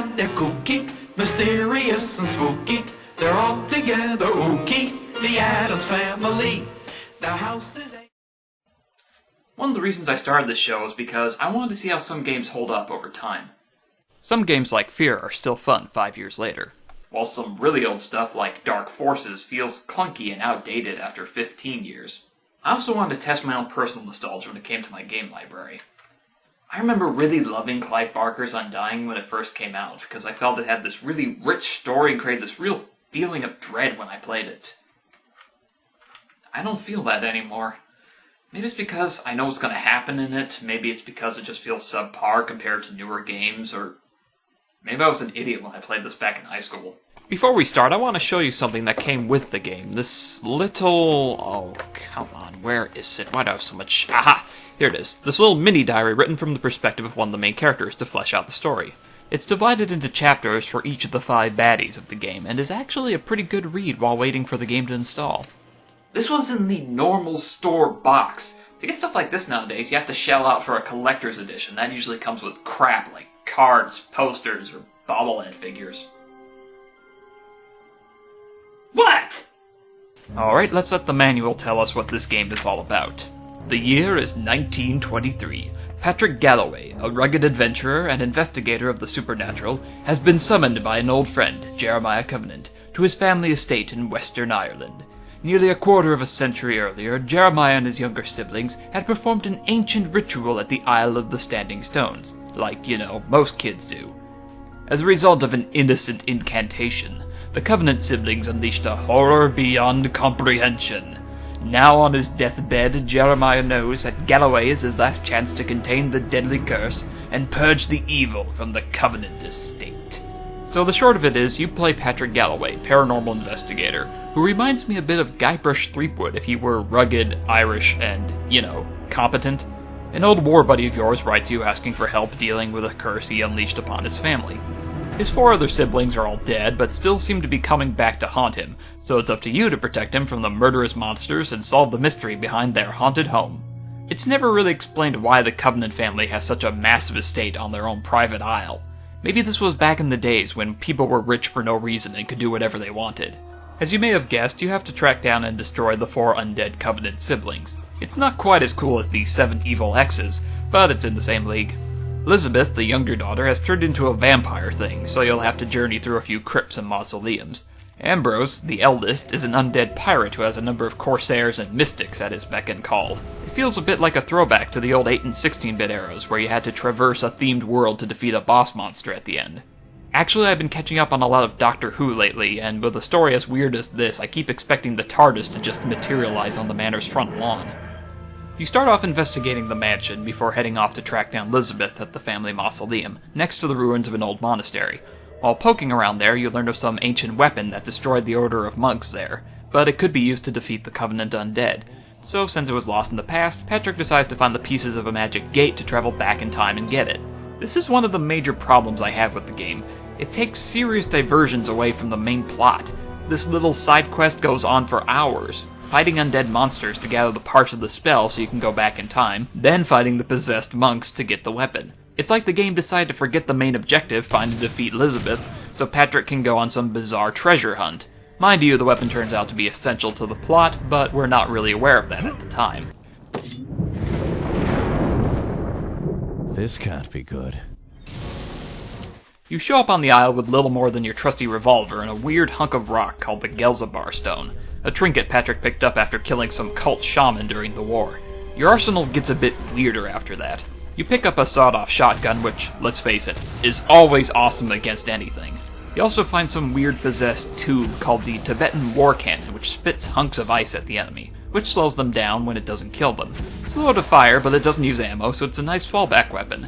and they're kooky, mysterious and spooky. They're all together ooky, the Addams Family. Their house is a... One of the reasons I started this show is because I wanted to see how some games hold up over time. Some games like Fear are still fun 5 years later, while some really old stuff like Dark Forces feels clunky and outdated after 15 years. I also wanted to test my own personal nostalgia when it came to my game library. I remember really loving Clive Barker's Undying when it first came out, because I felt it had this really rich story and created this real feeling of dread when I played it. I don't feel that anymore. Maybe it's because I know what's going to happen in it, maybe it's because it just feels subpar compared to newer games, or maybe I was an idiot when I played this back in high school. Before we start, I want to show you something that came with the game. This little... oh, come on, where is it? Why do I have so much... aha! Here it is. This little mini-diary written from the perspective of one of the main characters to flesh out the story. It's divided into chapters for each of the 5 baddies of the game, and is actually a pretty good read while waiting for the game to install. This was in the normal store box. To get stuff like this nowadays, you have to shell out for a collector's edition. That usually comes with crap like cards, posters, or bobblehead figures. What? Alright, let's let the manual tell us what this game is all about. The year is 1923. Patrick Galloway, a rugged adventurer and investigator of the supernatural, has been summoned by an old friend, Jeremiah Covenant, to his family estate in Western Ireland. Nearly a quarter of a century earlier, Jeremiah and his younger siblings had performed an ancient ritual at the Isle of the Standing Stones, like, most kids do. As a result of an innocent incantation, the Covenant siblings unleashed a horror beyond comprehension. Now on his deathbed, Jeremiah knows that Galloway is his last chance to contain the deadly curse and purge the evil from the Covenant estate. So the short of it is, you play Patrick Galloway, paranormal investigator, who reminds me a bit of Guybrush Threepwood if he were rugged, Irish, and, competent. An old war buddy of yours writes you asking for help dealing with a curse he unleashed upon his family. His 4 other siblings are all dead, but still seem to be coming back to haunt him, so it's up to you to protect him from the murderous monsters and solve the mystery behind their haunted home. It's never really explained why the Covenant family has such a massive estate on their own private isle. Maybe this was back in the days when people were rich for no reason and could do whatever they wanted. As you may have guessed, you have to track down and destroy the 4 undead Covenant siblings. It's not quite as cool as the 7 evil exes, but it's in the same league. Elizabeth, the younger daughter, has turned into a vampire thing, so you'll have to journey through a few crypts and mausoleums. Ambrose, the eldest, is an undead pirate who has a number of corsairs and mystics at his beck and call. It feels a bit like a throwback to the old 8 and 16-bit eras, where you had to traverse a themed world to defeat a boss monster at the end. Actually, I've been catching up on a lot of Doctor Who lately, and with a story as weird as this, I keep expecting the TARDIS to just materialize on the manor's front lawn. You start off investigating the mansion before heading off to track down Elizabeth at the family mausoleum, next to the ruins of an old monastery. While poking around there, you learn of some ancient weapon that destroyed the order of monks there, but it could be used to defeat the Covenant undead. So, since it was lost in the past, Patrick decides to find the pieces of a magic gate to travel back in time and get it. This is one of the major problems I have with the game. It takes serious diversions away from the main plot. This little side quest goes on for hours, fighting undead monsters to gather the parts of the spell so you can go back in time, then fighting the possessed monks to get the weapon. It's like the game decided to forget the main objective, find and defeat Elizabeth, so Patrick can go on some bizarre treasure hunt. Mind you, the weapon turns out to be essential to the plot, but we're not really aware of that at the time. This can't be good. You show up on the Isle with little more than your trusty revolver and a weird hunk of rock called the Gelzabar Stone, a trinket Patrick picked up after killing some cult shaman during the war. Your arsenal gets a bit weirder after that. You pick up a sawed-off shotgun, which, let's face it, is always awesome against anything. You also find some weird possessed tube called the Tibetan War Cannon, which spits hunks of ice at the enemy, which slows them down when it doesn't kill them. Slow to fire, but it doesn't use ammo, so it's a nice fallback weapon.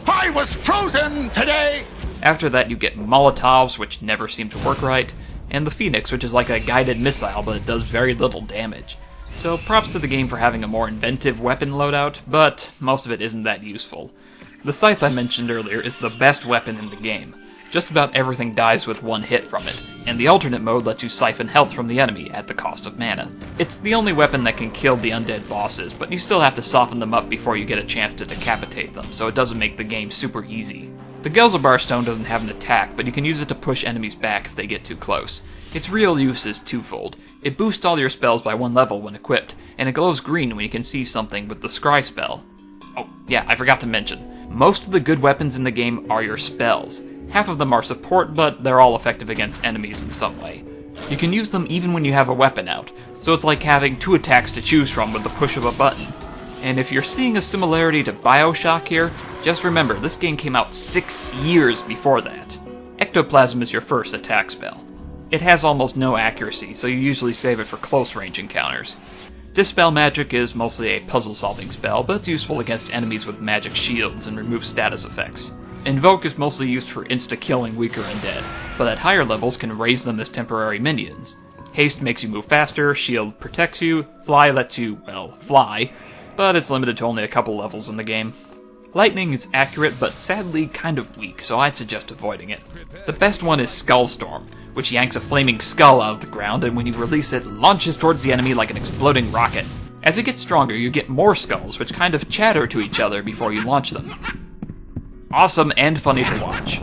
I was frozen today! After that you get Molotovs, which never seem to work right, and the Phoenix, which is like a guided missile, but it does very little damage. So props to the game for having a more inventive weapon loadout, but most of it isn't that useful. The scythe I mentioned earlier is the best weapon in the game. Just about everything dies with one hit from it, and the alternate mode lets you siphon health from the enemy at the cost of mana. It's the only weapon that can kill the undead bosses, but you still have to soften them up before you get a chance to decapitate them, so it doesn't make the game super easy. The Gelzabar Stone doesn't have an attack, but you can use it to push enemies back if they get too close. Its real use is twofold. It boosts all your spells by 1 level when equipped, and it glows green when you can see something with the Scry spell. Oh, yeah, I forgot to mention. Most of the good weapons in the game are your spells. Half of them are support, but they're all effective against enemies in some way. You can use them even when you have a weapon out, so it's like having 2 attacks to choose from with the push of a button. And if you're seeing a similarity to Bioshock here, just remember, this game came out 6 years before that. Ectoplasm is your first attack spell. It has almost no accuracy, so you usually save it for close-range encounters. Dispel Magic is mostly a puzzle-solving spell, but it's useful against enemies with magic shields and removes status effects. Invoke is mostly used for insta-killing weaker undead, but at higher levels can raise them as temporary minions. Haste makes you move faster, Shield protects you, Fly lets you, well, fly, but it's limited to only a couple levels in the game. Lightning is accurate, but sadly kind of weak, so I'd suggest avoiding it. The best one is Skullstorm, which yanks a flaming skull out of the ground, and when you release it, launches towards the enemy like an exploding rocket. As it gets stronger, you get more skulls, which kind of chatter to each other before you launch them. Awesome and funny to watch.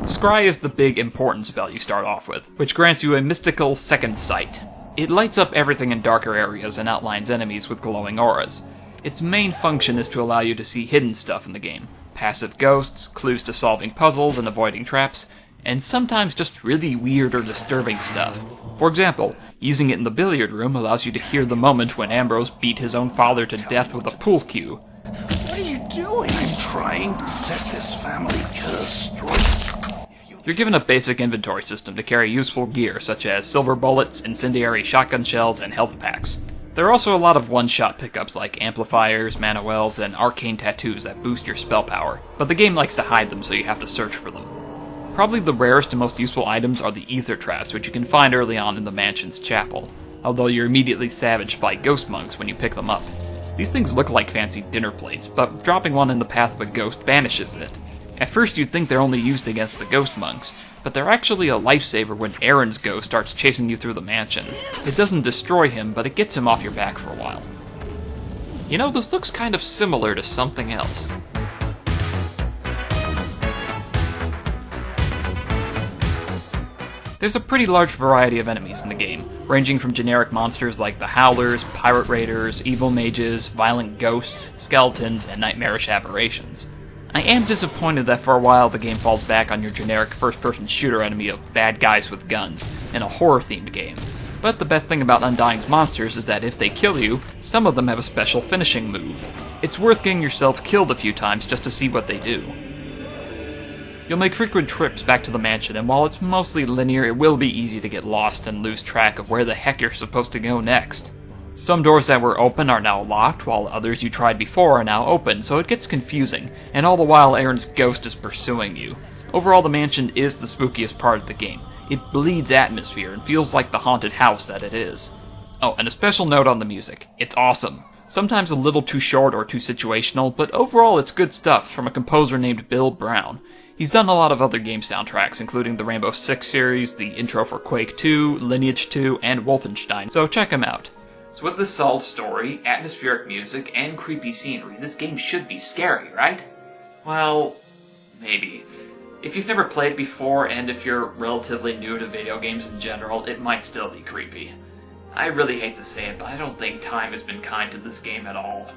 Scry is the big important spell you start off with, which grants you a mystical second sight. It lights up everything in darker areas and outlines enemies with glowing auras. Its main function is to allow you to see hidden stuff in the game. Passive ghosts, clues to solving puzzles and avoiding traps, and sometimes just really weird or disturbing stuff. For example, using it in the billiard room allows you to hear the moment when Ambrose beat his own father to death with a pool cue. What are you doing? I'm trying to set this family curse straight. You're given a basic inventory system to carry useful gear such as silver bullets, incendiary shotgun shells, and health packs. There are also a lot of one-shot pickups like amplifiers, mana wells, and arcane tattoos that boost your spell power, but the game likes to hide them so you have to search for them. Probably the rarest and most useful items are the ether traps, which you can find early on in the mansion's chapel, although you're immediately savaged by ghost monks when you pick them up. These things look like fancy dinner plates, but dropping one in the path of a ghost banishes it. At first you'd think they're only used against the ghost monks, but they're actually a lifesaver when Aaron's ghost starts chasing you through the mansion. It doesn't destroy him, but it gets him off your back for a while. You know, this looks kind of similar to something else. There's a pretty large variety of enemies in the game, ranging from generic monsters like the Howlers, Pirate Raiders, Evil Mages, Violent Ghosts, Skeletons, and Nightmarish Aberrations. I am disappointed that for a while the game falls back on your generic first-person shooter enemy of bad guys with guns, in a horror-themed game. But the best thing about Undying's monsters is that if they kill you, some of them have a special finishing move. It's worth getting yourself killed a few times just to see what they do. You'll make frequent trips back to the mansion, and while it's mostly linear, it will be easy to get lost and lose track of where the heck you're supposed to go next. Some doors that were open are now locked, while others you tried before are now open, so it gets confusing, and all the while Aaron's ghost is pursuing you. Overall, the mansion is the spookiest part of the game. It bleeds atmosphere and feels like the haunted house that it is. Oh, and a special note on the music. It's awesome. Sometimes a little too short or too situational, but overall it's good stuff from a composer named Bill Brown. He's done a lot of other game soundtracks, including the Rainbow Six series, the intro for Quake 2, Lineage 2, and Wolfenstein, so check him out. So with this solid story, atmospheric music, and creepy scenery, this game should be scary, right? Well, maybe. If you've never played before, and if you're relatively new to video games in general, it might still be creepy. I really hate to say it, but I don't think time has been kind to this game at all.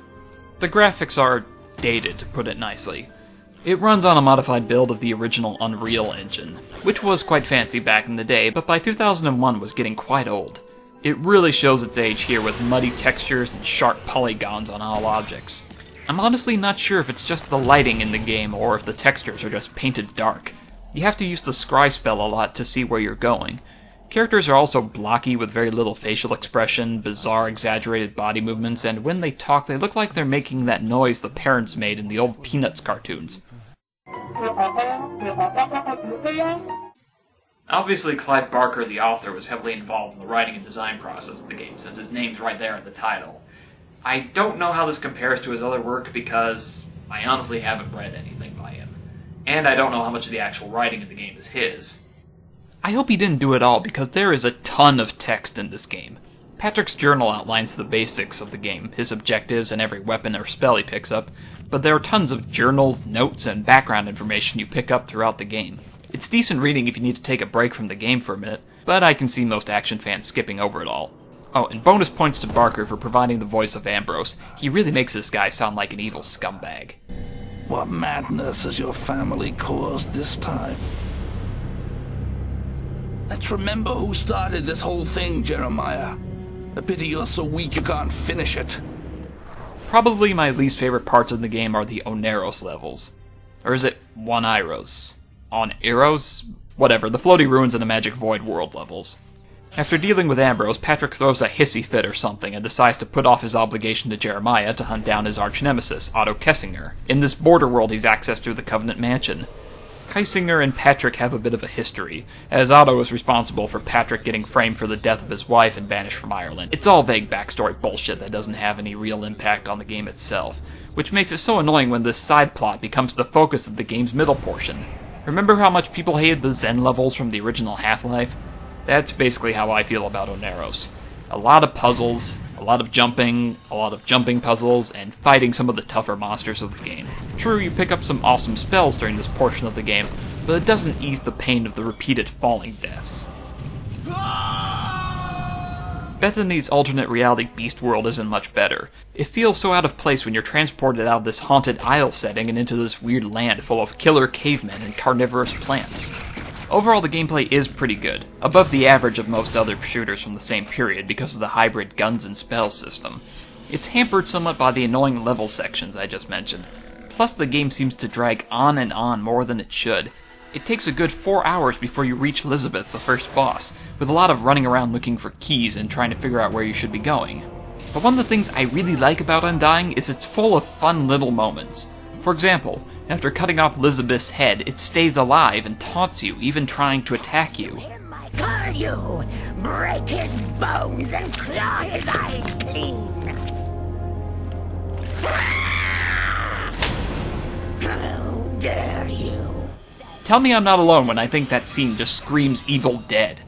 The graphics are dated, to put it nicely. It runs on a modified build of the original Unreal Engine, which was quite fancy back in the day, but by 2001 was getting quite old. It really shows its age here with muddy textures and sharp polygons on all objects. I'm honestly not sure if it's just the lighting in the game or if the textures are just painted dark. You have to use the scry spell a lot to see where you're going. Characters are also blocky with very little facial expression, bizarre exaggerated body movements, and when they talk they look like they're making that noise the parents made in the old Peanuts cartoons. Obviously, Clive Barker, the author, was heavily involved in the writing and design process of the game, since his name's right there in the title. I don't know how this compares to his other work because I honestly haven't read anything by him. And I don't know how much of the actual writing in the game is his. I hope he didn't do it all because there is a ton of text in this game. Patrick's journal outlines the basics of the game, his objectives, and every weapon or spell he picks up, but there are tons of journals, notes, and background information you pick up throughout the game. It's decent reading if you need to take a break from the game for a minute, but I can see most action fans skipping over it all. Oh, and bonus points to Barker for providing the voice of Ambrose. He really makes this guy sound like an evil scumbag. What madness has your family caused this time? Let's remember who started this whole thing, Jeremiah. A pity you're so weak you can't finish it. Probably my least favorite parts of the game are the Oneros levels. Or is it One-Iros? On-Eros? Whatever, the floaty ruins in the Magic Void world levels. After dealing with Ambrose, Patrick throws a hissy fit or something and decides to put off his obligation to Jeremiah to hunt down his arch-nemesis, Otto Kessinger. In this border world he's accessed through the Covenant Mansion. Kessinger and Patrick have a bit of a history, as Otto is responsible for Patrick getting framed for the death of his wife and banished from Ireland. It's all vague backstory bullshit that doesn't have any real impact on the game itself, which makes it so annoying when this side plot becomes the focus of the game's middle portion. Remember how much people hated the Zen levels from the original Half-Life? That's basically how I feel about Oneros. A lot of puzzles, a lot of jumping puzzles, and fighting some of the tougher monsters of the game. True, you pick up some awesome spells during this portion of the game, but it doesn't ease the pain of the repeated falling deaths. Bethany's alternate reality beast world isn't much better. It feels so out of place when you're transported out of this haunted isle setting and into this weird land full of killer cavemen and carnivorous plants. Overall, the gameplay is pretty good, above the average of most other shooters from the same period because of the hybrid guns and spells system. It's hampered somewhat by the annoying level sections I just mentioned. Plus, the game seems to drag on and on more than it should. It takes a good 4 hours before you reach Elizabeth, the first boss, with a lot of running around looking for keys and trying to figure out where you should be going. But one of the things I really like about Undying is it's full of fun little moments. For example, after cutting off Elizabeth's head, it stays alive and taunts you, even trying to attack you. Call you, break his bones and claw his eyes clean. How dare you? Tell me I'm not alone when I think that scene just screams Evil Dead.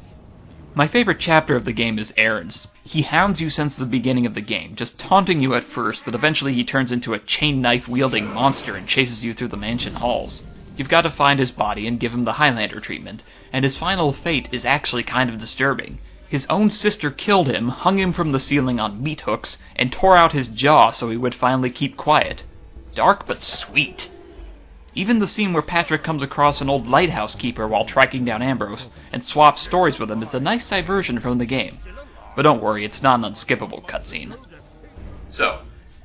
My favorite chapter of the game is Aaron's. He hounds you since the beginning of the game, just taunting you at first, but eventually he turns into a chain knife-wielding monster and chases you through the mansion halls. You've got to find his body and give him the Highlander treatment, and his final fate is actually kind of disturbing. His own sister killed him, hung him from the ceiling on meat hooks, and tore out his jaw so he would finally keep quiet. Dark but sweet. Even the scene where Patrick comes across an old lighthouse keeper while tracking down Ambrose and swaps stories with him is a nice diversion from the game. But don't worry, it's not an unskippable cutscene. So,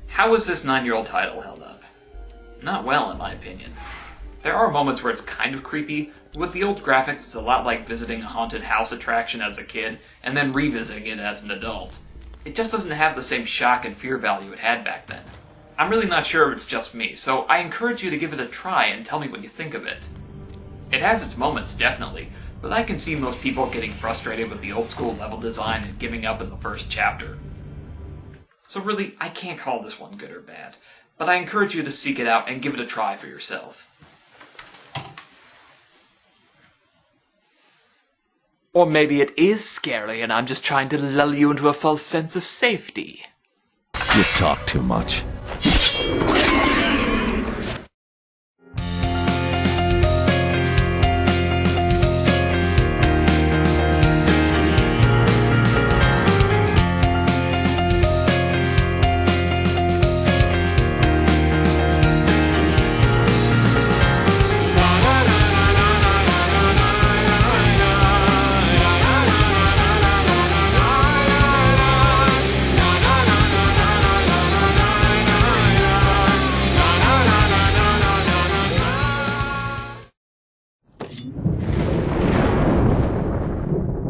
how is this 9-year-old title held up? Not well, in my opinion. There are moments where it's kind of creepy, but with the old graphics it's a lot like visiting a haunted house attraction as a kid, and then revisiting it as an adult. It just doesn't have the same shock and fear value it had back then. I'm really not sure if it's just me, so I encourage you to give it a try and tell me what you think of it. It has its moments, definitely, but I can see most people getting frustrated with the old school level design and giving up in the first chapter. So really, I can't call this one good or bad, but I encourage you to seek it out and give it a try for yourself. Or maybe it is scary and I'm just trying to lull you into a false sense of safety. You talk too much.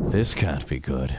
This can't be good.